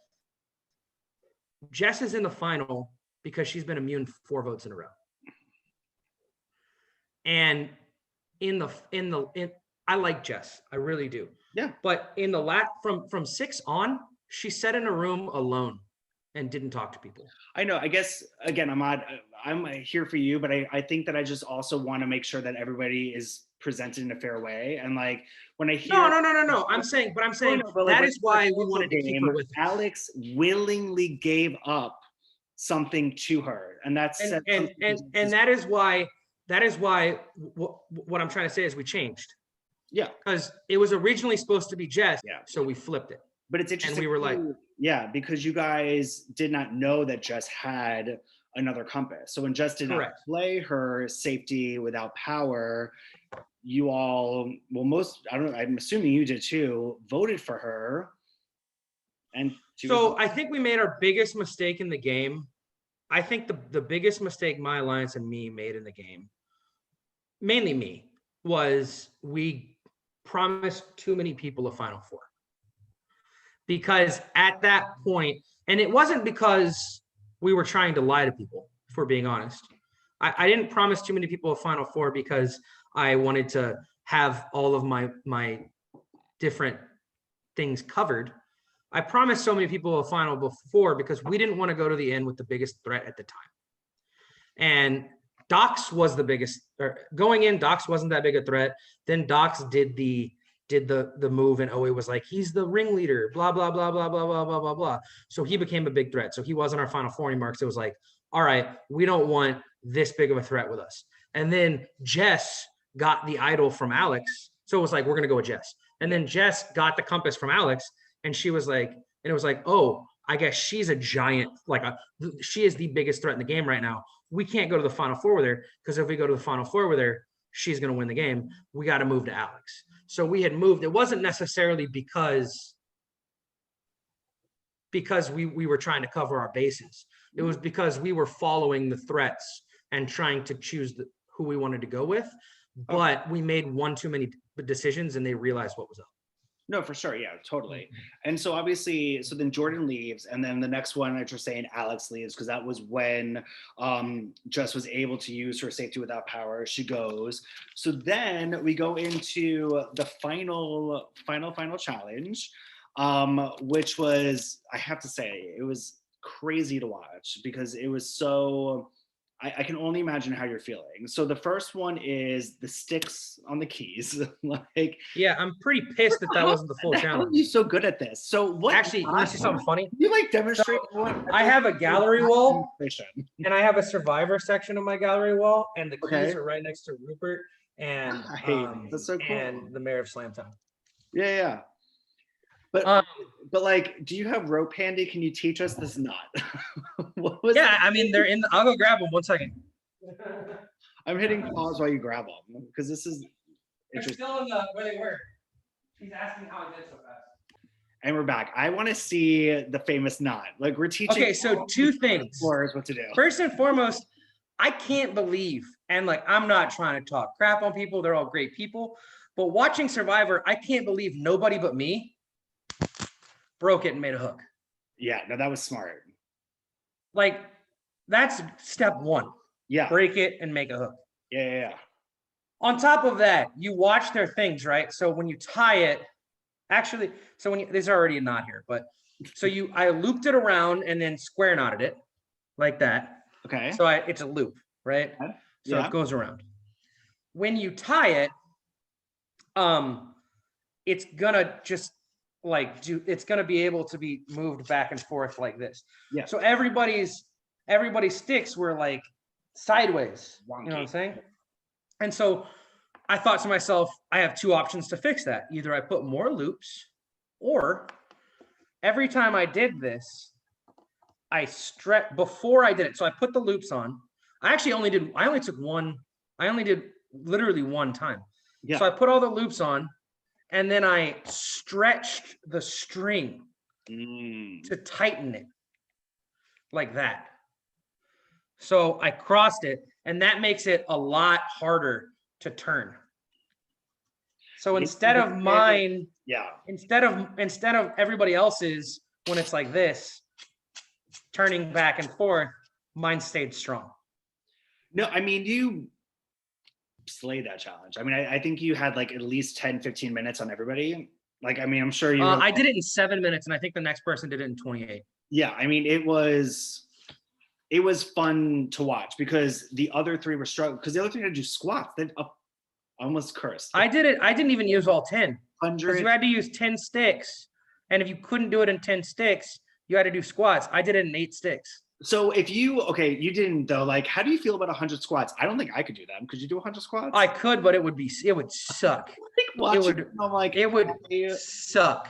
Jess is in the final because she's been immune 4 votes in a row. And I like Jess. I really do. Yeah. But in the from 6 on, she sat in a room alone and didn't talk to people. I know. I guess again, I'm here for you, but I think that I just also want to make sure that everybody is presented in a fair way. And like when I hear no. I'm saying that is why we wanted to keep her with us. Alex willingly gave up something to her, and that's and that is why what I'm trying to say is we changed. Yeah, because it was originally supposed to be Jess. Yeah, so we flipped it. But it's interesting. And we were like, yeah, because you guys did not know that Jess had another compass. So when Jess did not play her safety without power, you all, I'm assuming you did too, voted for her. And I think we made our biggest mistake in the game. I think the biggest mistake my alliance and me made in the game, mainly me, was we promised too many people a Final Four. Because at that point, and it wasn't because we were trying to lie to people, if we're being honest. I didn't promise too many people a Final Four because I wanted to have all of my different things covered. I promised so many people a Final Four because we didn't want to go to the end with the biggest threat at the time. And Docs was the biggest, going in, Docs wasn't that big a threat. Then Docs did the move, and it was like, he's the ringleader, blah, blah, blah, blah, blah, blah, blah, blah, blah. So he became a big threat. So he wasn't our Final Four anymore, because it was like, all right, we don't want this big of a threat with us. And then Jess got the idol from Alex. So it was like, we're going to go with Jess. And then Jess got the compass from Alex, and she was like, and it was like, oh, I guess she's a giant, she is the biggest threat in the game right now. We can't go to the Final Four with her, because if we go to the Final Four with her, she's going to win the game. We got to move to Alex. So we had moved. It wasn't necessarily because we were trying to cover our bases. It was because we were following the threats and trying to choose who we wanted to go with. But we made one too many decisions, and they realized what was up. No, for sure. Yeah, totally. And so obviously, so then Jordan leaves, and then the next one, like you're saying, Alex leaves, because that was when Jess was able to use her safety without power. She goes. So then we go into the final challenge, which was, I have to say, it was crazy to watch, because it was so, I can only imagine how you're feeling. So the first one is the sticks on the keys. Yeah, I'm pretty pissed that wasn't the full challenge. How are you so good at this? So what? Actually, you want to see something funny? You demonstrate. I have a gallery wall, and I have a Survivor section of my gallery wall, and the keys are right next to Rupert and that's so cool. And the mayor of Slamtown. Yeah. But do you have rope handy? Can you teach us this knot? I mean, they're in. I'll go grab them 1 second. I'm hitting pause while you grab them, because this is interesting. They're still in where they were. She's asking how I did so fast. And we're back. I want to see the famous knot. We're teaching. Okay, so 2 things. What to do. First and foremost, I can't believe, and I'm not trying to talk crap on people. They're all great people. But watching Survivor, I can't believe nobody but me broke it and made a hook. Yeah, no, that was smart. That's step 1. Yeah. Break it and make a hook. Yeah. On top of that, you watch their things, right? So when you tie it, actually, so when you, there's already a knot here, but so I looped it around and then square knotted it like that. Okay. So it's a loop, right? So Yeah. it goes around. When you tie it, it's gonna just like it's gonna be able to be moved back and forth like this. Yeah. So everybody's sticks were like sideways. Wonky. You know what I'm saying? And so I thought to myself, I have two options to fix that. Either I put more loops, or every time I did this, I stretch before I did it. So I put the loops on. I only did literally one time. Yeah. So I put all the loops on, and then I stretched the string to tighten it like that. So I crossed it, and that makes it a lot harder to turn. So instead of mine, instead of everybody else's, when it's like this, turning back and forth, mine stayed strong. No, I mean, you slayed that challenge. I mean, I think you had like at least 10, 15 minutes on everybody. Like, I mean, I'm sure you. I did it in 7 minutes, and I think the next person did it in 28. Yeah, I mean, it was fun to watch because the other three were struggling because the other three had to do squats. Then I almost cursed. I did it. I didn't even use all 10. 100. You had to use 10 sticks, and if you couldn't do it in 10 sticks, you had to do squats. I did it in 8 sticks. So if you didn't though. Like, how do you feel about 100 squats? I don't think I could do them. Could you do 100 squats? I could, but it would suck. It would suck.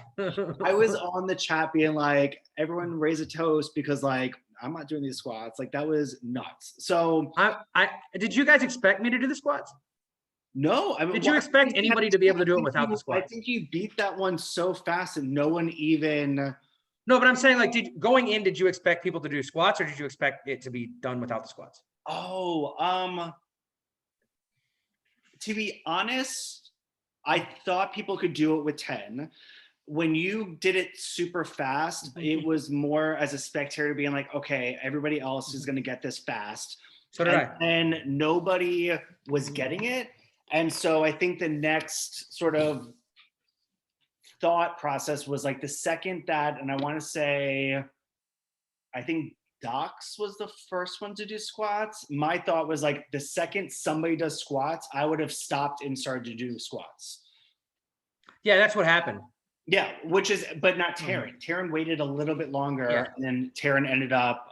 I was on the chat being like, everyone raise a toast because like I'm not doing these squats. Like that was nuts. So did you guys expect me to do the squats? No, I mean, did you expect anybody to be able to do it without the squats? I think you beat that one so fast and no one even. No, but I'm saying, like, did you expect people to do squats, or did you expect it to be done without the squats? Oh, to be honest, I thought people could do it with 10. When you did it super fast, it was more as a spectator being like, okay, everybody else is going to get this fast. So did I. And nobody was getting it. And so I think the next sort of thought process was like the second that, and I want to say, I think Docs was the first one to do squats. My thought was like the second somebody does squats, I would have stopped and started to do squats. Yeah, that's what happened. Yeah, but not Taryn. Taryn waited a little bit longer, and then Taryn ended up.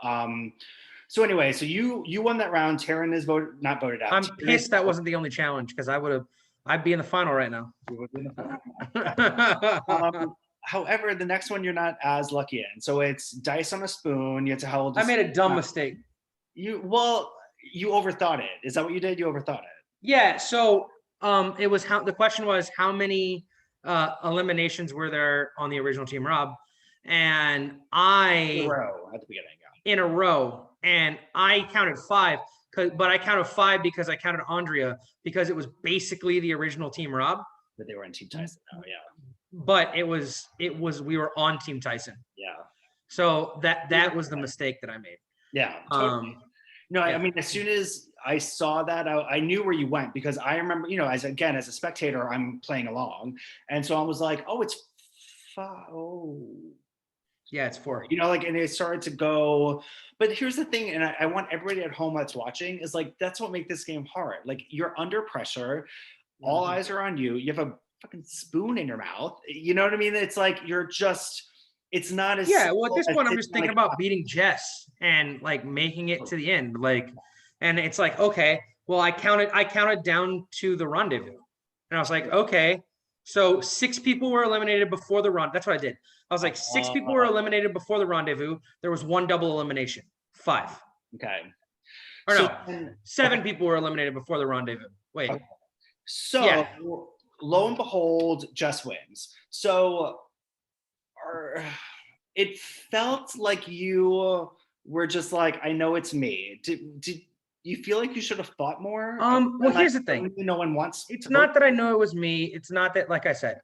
So anyway, so you won that round. Taryn is not voted out. I'm pissed that wasn't the only challenge because I'd be in the final right now. However, the next one you're not as lucky in. So it's dice on a spoon. You have to hold. I made a dumb mistake. You overthought it. Is that what you did? You overthought it. Yeah. So it was the question was how many eliminations were there on the original Team Rob, and in a row at the beginning. Yeah. In a row, and I counted 5. But I counted 5 because I counted Andrea because it was basically the original Team Rob. But they were in Team Tyson now, yeah. But it was we were on Team Tyson. Yeah. So that was the mistake that I made. Yeah. Totally. No, I mean, as soon as I saw that, I knew where you went because I remember, as a spectator, I'm playing along, and so I was like, oh, it's 5. Oh. Yeah, it's 4. And it started to go. But here's the thing, and I want everybody at home that's watching is like, that's what makes this game hard. Like, you're under pressure. All eyes are on you. You have a fucking spoon in your mouth. You know what I mean? It's like, it's not as. Yeah, well, at this point, I'm just thinking about beating Jess and like making it to the end. Like, and it's like, okay, well, I counted down to the rendezvous. And I was like, okay, so 6 people were eliminated before the run. That's what I did. I was like, 6 people were eliminated before the rendezvous. There was 1 double elimination. 5. Okay. Or no, 7 people were eliminated before the rendezvous. Wait. Okay. So lo and behold, Jess wins. So it felt like you were just like, I know it's me. Did you feel like you should have thought more? Well, here's the thing. No one wants. It's not that I know it was me. It's not that, like I said,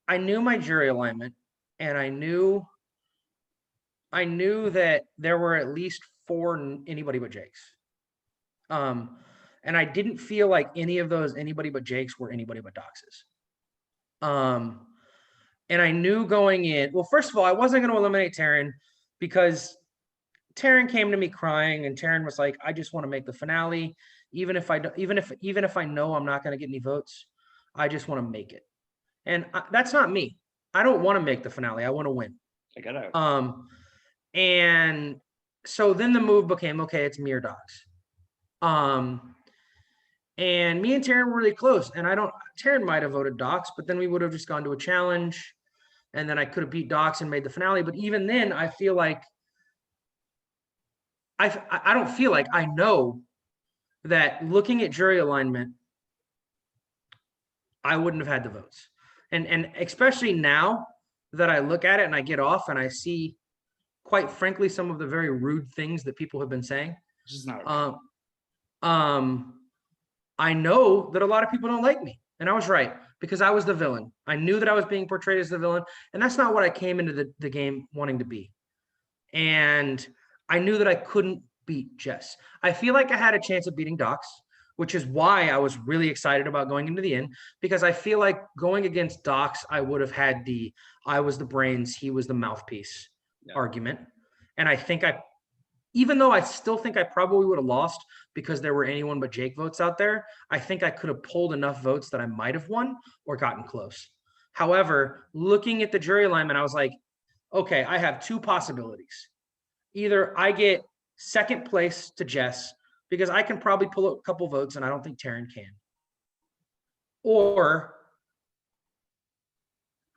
I knew my jury alignment, and I knew that there were at least 4 anybody but Jake's. And I didn't feel like any of those anybody but Jakes were anybody but Doxes. And I knew going in, well, first of all, I wasn't going to eliminate Taryn because Taryn came to me crying, and Taryn was like, I just want to make the finale. Even if I know I'm not going to get any votes, I just want to make it. And that's not me. I don't want to make the finale. I want to win. I got it. And so then the move became, okay, it's me or Dox. And me and Taryn were really close. And Taryn might have voted Dox, but then we would have just gone to a challenge. And then I could have beat Dox and made the finale. But even then, I feel like I don't feel like I know that looking at jury alignment, I wouldn't have had the votes. And especially now that I look at it and I get off and I see, quite frankly, some of the very rude things that people have been saying. Which is not right. I know that a lot of people don't like me. And I was right, because I was the villain. I knew that I was being portrayed as the villain. And that's not what I came into the game wanting to be. And I knew that I couldn't beat Jess. I feel like I had a chance of beating Dox, which is why I was really excited about going into the end, because I feel like going against Dox, I would have had I was the brains, he was the mouthpiece argument. And I think even though I still think I probably would have lost because there were anyone but Jake votes out there, I think I could have pulled enough votes that I might have won or gotten close. However, looking at the jury alignment, I was like, okay, I have two possibilities. Either I get second place to Jess, because I can probably pull up a couple votes and I don't think Taryn can. Or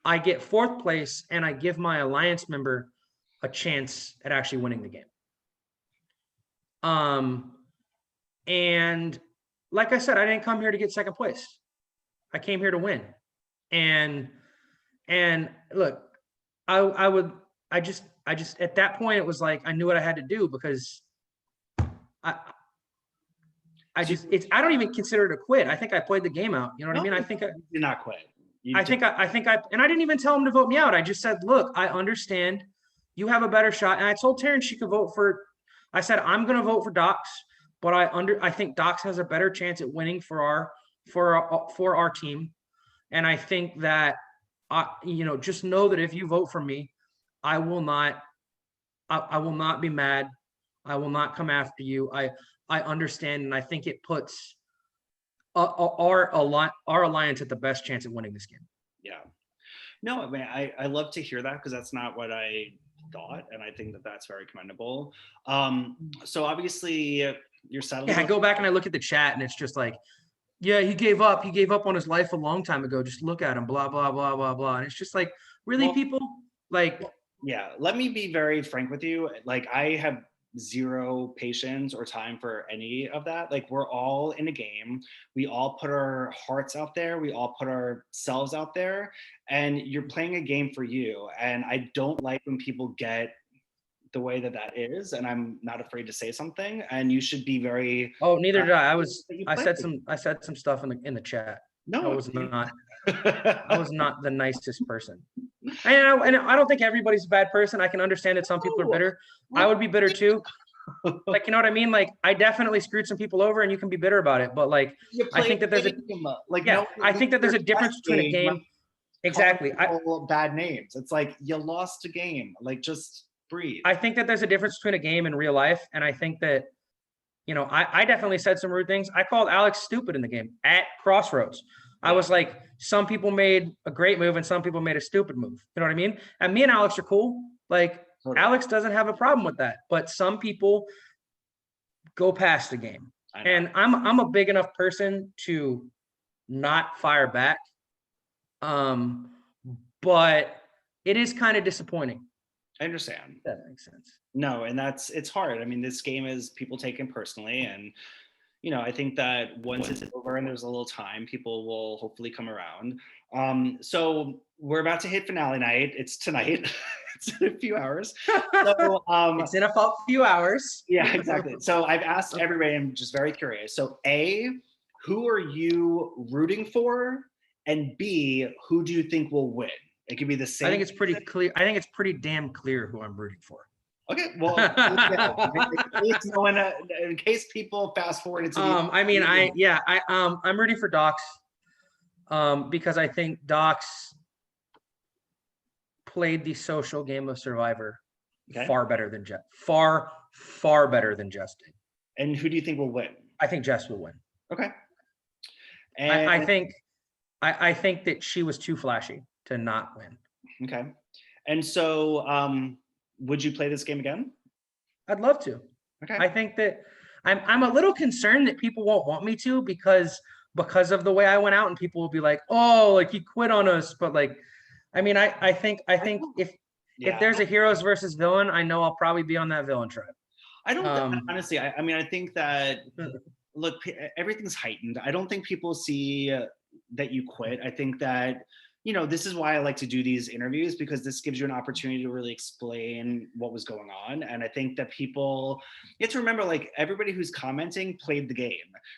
I get fourth place and I give my alliance member a chance at actually winning the game. And like I said, I didn't come here to get second place. I came here to win. And look, I just at that point, it was like, I knew what I had to do, because I don't even consider it a quit. I think I played the game out. You know what I mean? I think you did not quit. And I didn't even tell him to vote me out. I just said, look, I understand you have a better shot. And I told Taryn she could vote I said, I'm going to vote for Dox, but I think Dox has a better chance at winning for our team. And I think that, just know that if you vote for me, I will not be mad. I will not come after you. I understand. And I think it puts our alliance at the best chance at winning this game. Yeah. No, I mean, I love to hear that, because that's not what I thought. And I think that that's very commendable. So obviously you're settling. Yeah, I go back and I look at the chat and it's just like, yeah, he gave up. He gave up on his life a long time ago. Just look at him, blah, blah, blah, blah, blah. And it's just like, really, people? Like, yeah, let me be very frank with you. Like, I have zero patience or time for any of that. Like, we're all in a game. We all put our hearts out there. We all put ourselves out there. And you're playing a game for you. And I don't like when people get the way that is, and I'm not afraid to say something. And you should be very. Oh, neither did I. I said some stuff in the chat. No, I was not. I was not the nicest person. And I don't think everybody's a bad person. I can understand that some people are bitter. I would be bitter too. Like, you know what I mean? Like, I definitely screwed some people over, and you can be bitter about it. But like, I think that there's I think that there's a difference between a game. Exactly. Bad names. It's like, you lost a game. Like, just breathe. I think that there's a difference between a game and real life. And I think that, I definitely said some rude things. I called Alex stupid in the game at Crossroads. I was like, some people made a great move and some people made a stupid move. You know what I mean? And me and Alex are cool. Like, Alex doesn't have a problem with that. But some people go past the game. And I'm a big enough person to not fire back. But it is kind of disappointing. I understand. That makes sense. No, and it's hard. I mean, this game is people take it personally, and I think that once it's over and there's a little time, people will hopefully come around. So we're about to hit finale night. It's tonight. It's in a few hours. So it's in a few hours. Yeah, exactly. So I've asked everybody. I'm just very curious. So A, who are you rooting for? And B, who do you think will win? It could be the same. I think it's pretty clear. I think it's pretty damn clear who I'm rooting for. Okay, well, yeah, in case people fast forward into the. I mean, I'm ready for Docs, because I think Docs played the social game of Survivor Okay. far better than Jess. Far better than Jess did. And who do you think will win? I think Jess will win. Okay. I And think that she was too flashy to not win. okay. And so, would you play this game again? I'd love to. Okay. I think that I'm a little concerned that people won't want me to because of the way I went out, and people will be like, oh, like he quit on us. But like, I mean, I think if there's a heroes versus villain, I know I'll probably be on that villain tribe. I don't honestly. I mean, I think that look, everything's heightened. I don't think people see that you quit. I think that, you know, this is why I like to do these interviews, because this gives you an opportunity to really explain what was going on. And I think that people, you have to remember, like, everybody who's commenting played the game.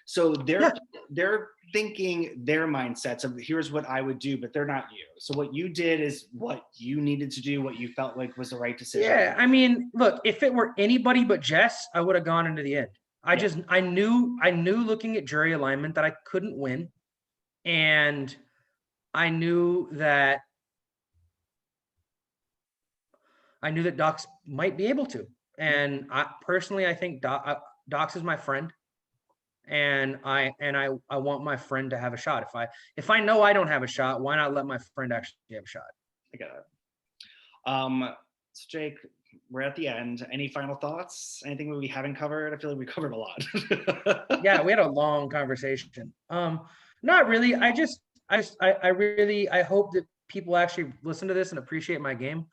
So they're thinking their mindsets of here's what I would do, but they're not you. So what you did is what you needed to do, what you felt like was the right decision. Yeah, I mean, look, if it were anybody but Jess, I would have gone into the end. I knew looking at jury alignment that I couldn't win. And I knew that Docs might be able to. And I think Docs is my friend. And I want my friend to have a shot. If I know I don't have a shot, why not let my friend actually have a shot? I get it. So Jake, we're at the end. Any final thoughts? Anything we haven't covered? I feel like we covered a lot. Yeah, we had a long conversation. Not really. I hope that people actually listen to this and appreciate my game,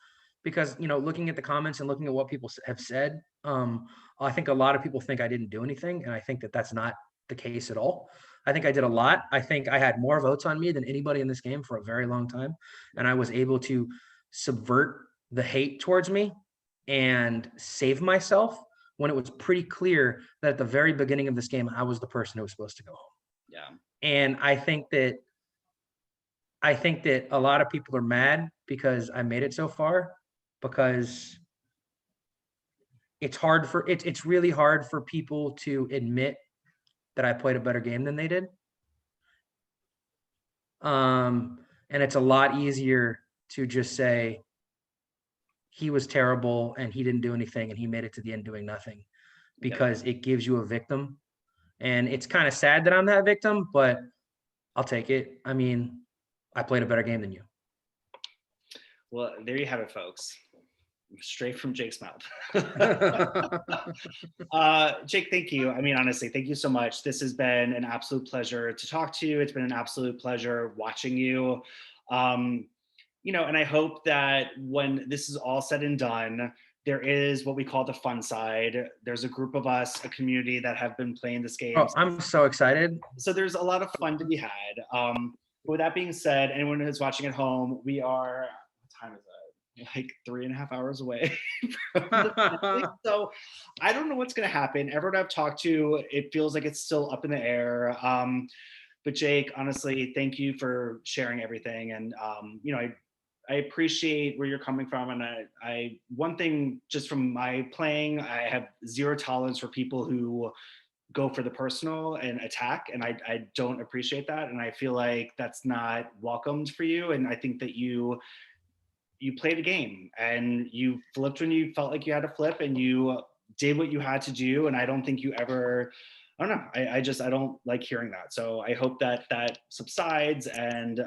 because, you know, looking at the comments and looking at what people have said, I think a lot of people think I didn't do anything, and I think that that's not the case at all. I think I did a lot. I think I had more votes on me than anybody in this game for a very long time, and I was able to subvert the hate towards me and save myself when it was pretty clear that at the very beginning of this game, I was the person who was supposed to go home. Yeah. And I think that a lot of people are mad because I made it so far, because it's really hard for people to admit that I played a better game than they did. And it's a lot easier to just say he was terrible and he didn't do anything and he made it to the end doing nothing, because it gives you a victim. And it's kind of sad that I'm that victim, but I'll take it. I mean, I played a better game than you. Well, there you have it, folks. Straight from Jake's mouth. Jake, thank you. I mean, honestly, thank you so much. This has been an absolute pleasure to talk to you. It's been an absolute pleasure watching you. You know, and I hope that when this is all said and done, there is what we call the fun side. There's a group of us, a community that have been playing this game. Oh, I'm so excited. So there's a lot of fun to be had. With that being said, anyone who's watching at home, we are, what time is it? Like 3.5 hours away. So I don't know what's going to happen. Everyone I've talked to, it feels like it's still up in the air. But Jake, honestly, thank you for sharing everything. And, you know, I appreciate where you're coming from. And I one thing just from my playing, I have zero tolerance for people who go for the personal and attack. And I don't appreciate that. And I feel like that's not welcomed for you. And I think that you played a game and you flipped when you felt like you had to flip, and you did what you had to do. And I don't think you ever, I don't know. I don't like hearing that. So I hope that subsides. And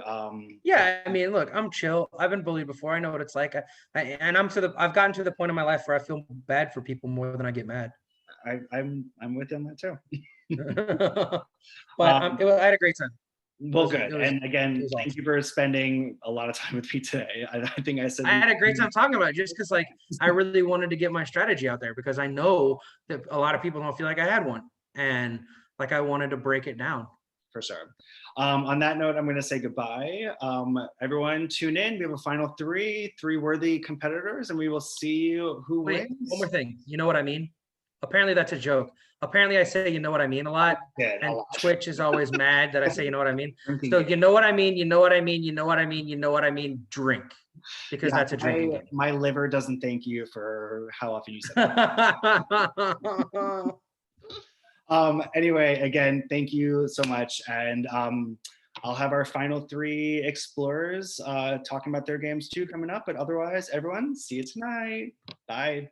yeah, I mean, look, I'm chill. I've been bullied before. I know what it's like. I've gotten to the point in my life where I feel bad for people more than I get mad. I'm with you on that too. But I had a great time. Well, good. And again, thank you for spending a lot of time with me today. I think I said I had a great time talking about it, just because, like, I really wanted to get my strategy out there, because I know that a lot of people don't feel like I had one, and like I wanted to break it down. For sure. On that note, I'm going to say goodbye. Everyone, tune in. We have a final three worthy competitors, and we will see who wins. One more thing. You know what I mean? Apparently, that's a joke. Apparently I say you know what I mean a lot. Good, a And lot. Twitch is always mad that I say you know what I mean. Drinking So game. you know what I mean, you know what I mean, you know what I mean, you know what I mean, drink. Because Yeah, that's a drinking game. my liver doesn't thank you for how often you say that. Anyway, again, thank you so much. And I'll have our final 3 explorers talking about their games too coming up. But otherwise, everyone, see you tonight. Bye.